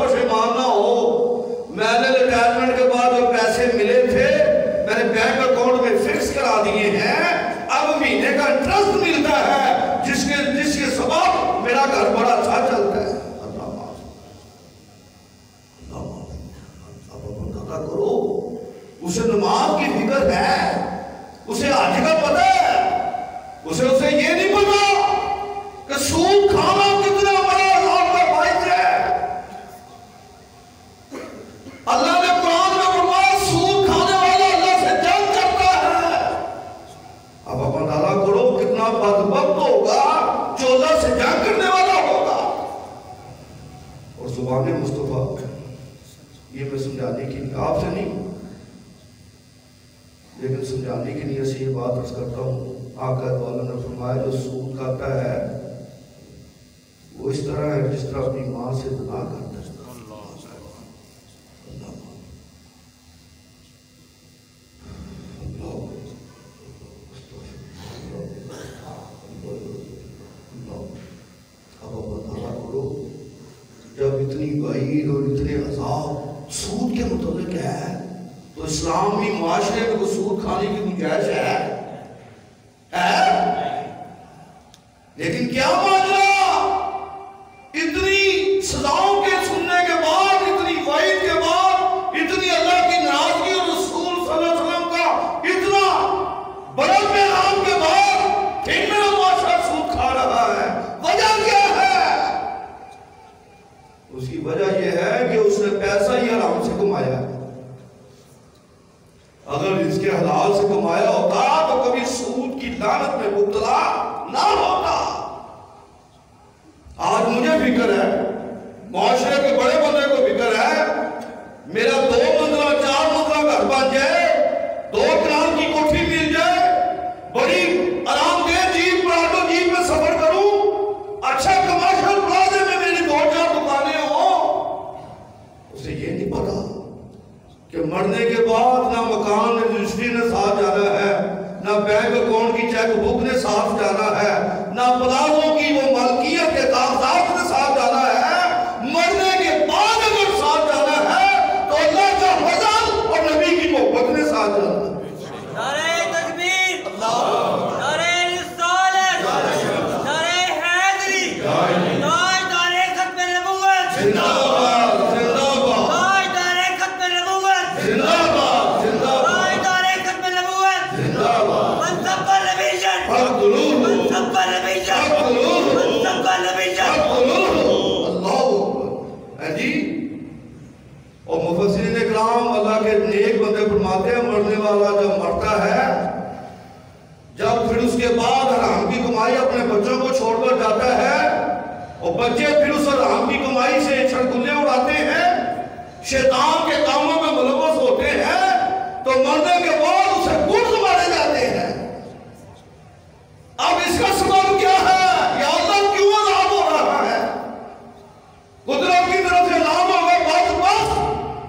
پشیمان نہ ہو. میں نے ریٹائرمنٹ کے بعد جو پیسے ملے تھے میں نے بینک اکاؤنٹ میں فکس کرا دیے ہیں, اب مہینے کا انٹرسٹ ملتا ہے جس کے سبب میرا گھر بڑا اچھا چلتا ہے. اللہ کرو, اسے نماز کی فکر ہے, اسے حج کا پتہ ہے, اسے یہ نہیں پتا کہ سود کھانا کتنا بڑا عذاب کا باعث ہے. اللہ نے قرآن میں فرمایا سود کھانے والا اللہ سے جنگ کرتا ہے. اب آپ اندازہ کرو کتنا بدبخت ہوگا جو اللہ سے جنگ کرنے والا ہوگا. اور زبان مصطفیٰ یہ میں سمجھانے کی آپ سے نہیں لیکن سمجھانے کی نیت سے یہ بات عرض کرتا ہوں. آقا والا نے فرمایا جو سود کھاتا ہے وہ اس طرح ہے جس طرح اپنی ماں سے زنا کرتا ہے. جب اتنی وعید اور اتنے عذاب سود کے متعلق ہے تو اسلامی معاشرے میں کوئی سود کھانے کی گنجائش ہے؟ لیکن کیا ماجرا, اتنی سزاؤں کے سننے کے بعد, اتنی وعید کے بعد, اتنی اللہ کی ناراضگی اور رسول صلی اللہ علیہ وسلم کا اتنا بڑا پیغام کے بعد پھر میرا معاشرہ سود کھا رہا ہے. وجہ کیا ہے؟ اس کی وجہ یہ ہے کہ اس نے پیسہ ہی حرام سے کمایا ہے. اگر اس کے حلال سے کمایا ہوتا تو کبھی سود کی لعنت میں مبتلا نہ ہوتا. آج مجھے فکر ہے, معاشرے کے بڑے بندے کو فکر ہے, میرا 2 منزلہ 4 منزلہ گھر بن جائے, 2 کنال کی کوٹھی مل جائے, بڑی آرام دہ جیپ پراٹو جیپ میں سفر کروں, اچھا کمرشل پلازے میں میری 2-4 دکانیں ہوں. اسے یہ نہیں پتا کہ مرنے کے بعد نہ مکان رجسٹری نے ساتھ جانا ہے, نہ بینک اکاؤنٹ کی چیک بک نے ساتھ جانا ہے, نہ پلازوں کی وہ ملکیت کے کاغذات نے ساتھ جانا ہے. مرنے کے بعد اگر ساتھ جانا ہے تو اللہ کا فضل اور نبی کی محبت نے ساتھ جانا ہے. نعرہ تکبیر, نعرہ رسالت, نعرہ حیدری, نعرہ ختم نبوت, زندہ باد, زندہ باد, نعرہ ختم نبوت, زندہ باد, زندہ باد, نعرہ ختم نبوت, زندہ باد. منصب کا نبیشن, فقتلوہ, منصب کا نبیشن, فقتلوہ, منصب کا نبیشن. اللہ ہے جی. اور مفسرین اکرام اللہ کے نیک بندے فرماتے ہیں مرنے والا جب مرتا ہے, جب پھر اس کے بعد حرام کی کمائی اپنے بچوں کو چھوڑ کر جاتا ہے اور بچے پھر اس حرام کی کمائی سے چھڑکلے اڑاتے ہیں, شیطان کے کاموں میں ملوث ہوتے ہیں, تو مرنے کے بعد اسے گرز مارے جاتے ہیں. اب اس کا سبب کیا ہے؟ یا اللہ کیوں عذاب ہو رہا ہے؟ قدرت کی طرف سے عذاب ہوگا, بس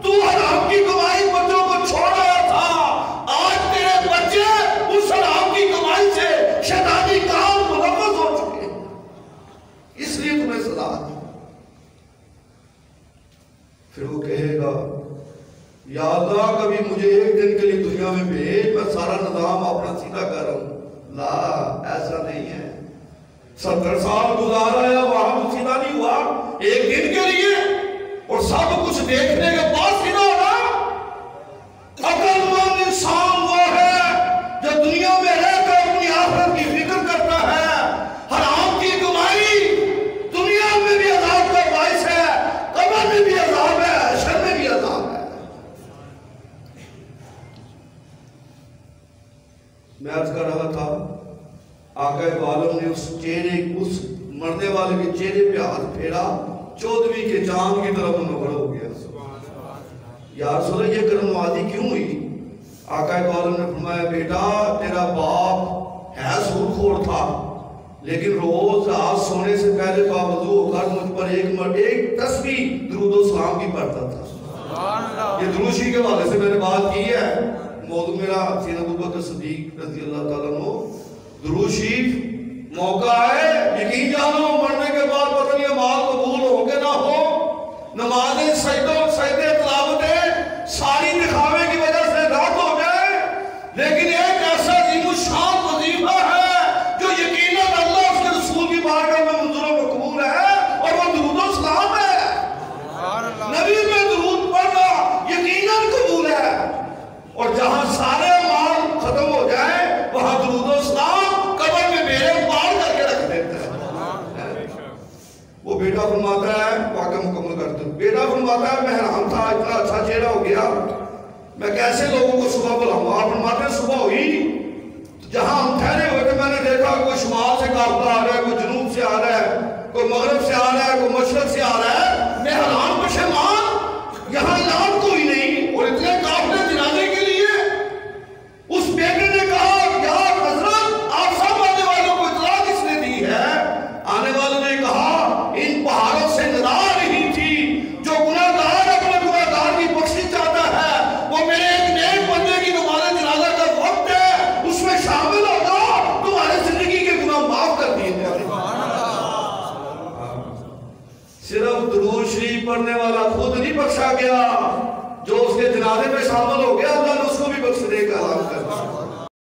تو حرام کی کمائی بچوں کو چھوڑ رہا تھا, آج تیرے بچے اس حرام کی کمائی سے شیطانی کام ملوث ہو چکے ہیں, اس لیے تمہیں سزا دی. پھر وہ کہے گا یا اللہ کبھی مجھے ایک دن کے لیے دنیا میں بھیج, میں سارا نظام اپنا سیدھا کر رہا ہوں. لا, ایسا نہیں ہے. 70 سال گزارا ہے وہاں تو سیدھا نہیں ہوا, ایک دن کے لیے اور سب کچھ دیکھنے کے بعد سیدھا ہونا. عقل مند انسان وہ ہے جو دنیا میں رہ کر اپنی آخرت کی فکر کرتا ہے. حرام کی کمائی دنیا میں بھی عذاب کا باعث ہے, قبر میں بھی عذاب ہے, حشر میں بھی عذاب ہے. میں عرض کر رہا تھا آقا عالم نے اس مرنے والے کے چہرے پہ ہاتھ پھیرا, 14ویں کے چاند کی طرف منور ہو گیا. یا رسول اللہ یہ کرم نوازی کیوں ہوئی؟ آقا عالم نے فرمایا بیٹا تیرا باپ ہے سود خور تھا, لیکن روز رات سونے سے پہلے وضو ہو کر مجھ پر ایک تسبیح درود و سلام کی پڑھتا تھا. یہ دروشی کے حوالے سے میں نے بات کی ہے, موضوع میرا سیدنا ابوبکر صدیق رضی اللہ تعالیٰ عنہ. درود شریف موقع ہے, یقین جانو مرنے کے بعد پتہ نہیں مال قبول ہو کہ نہ ہو, نمازیں سجدے تلاوتیں ساری دکھاوے کی وجہ سے رد ہو جائے، لیکن ایک ایسا عظیم الشان وظیفہ ہے جو یقیناً اللہ اس کے رسول کی بارگاہ میں منظور و مقبول ہے، اور وہ درود و سلام ہے۔ نبی میں درود پڑھنا یقیناً قبول ہے، اور جہاں سارے اعمال ختم ہو جائیں وہاں درود و سلام قبر میں بیڑے پار کر کے رکھ دیتا ہے۔ وہ بیٹا فرماتا ہے، واقعہ مکمل کرتا ہوں، بیٹا فرماتا ہے میں حیران تھا، اتنا اچھا چہرہ ہو گیا، میں کیسے لوگوں کو صبح بلاؤں؟ آپ فرماتے ہیں صبح ہوئی جہاں ہم ٹھہرے ہوئے تھے، میں نے دیکھا کوئی شمال سے قافلہ آ رہا ہے، کوئی جنوب سے آ رہا ہے، کوئی مغرب سے آ رہا ہے، کوئی مشرق سے آ رہا ہے۔ میں حیران پشیمان، یہاں اعلان کوئی نہیں، اور اتنے قافلے جنازے کے لیے۔ اس بیٹے نے کہا یا حضرت آپ سب آنے والوں کو اطلاع کس نے دی ہے؟ آنے والوں نے کہا ان پہاڑوں سے ندا آ رہی تھی، جو گناہگار اپنے گناہگار کی بخشش چاہتا ہے وہ میرے ایک نیک بندے کی نماز جنازہ کا وقت ہے، اس میں شامل ہو جاؤ، تمہارے زندگی کے گناہ معاف کر دیے جائیں۔ صرف درود شریف پڑھنے والا خود نہیں بخشا گیا، جو اس کے جنازے میں شامل ہو گیا اللہ نے اس کو بھی بخشنے کا اعلان کر دیا۔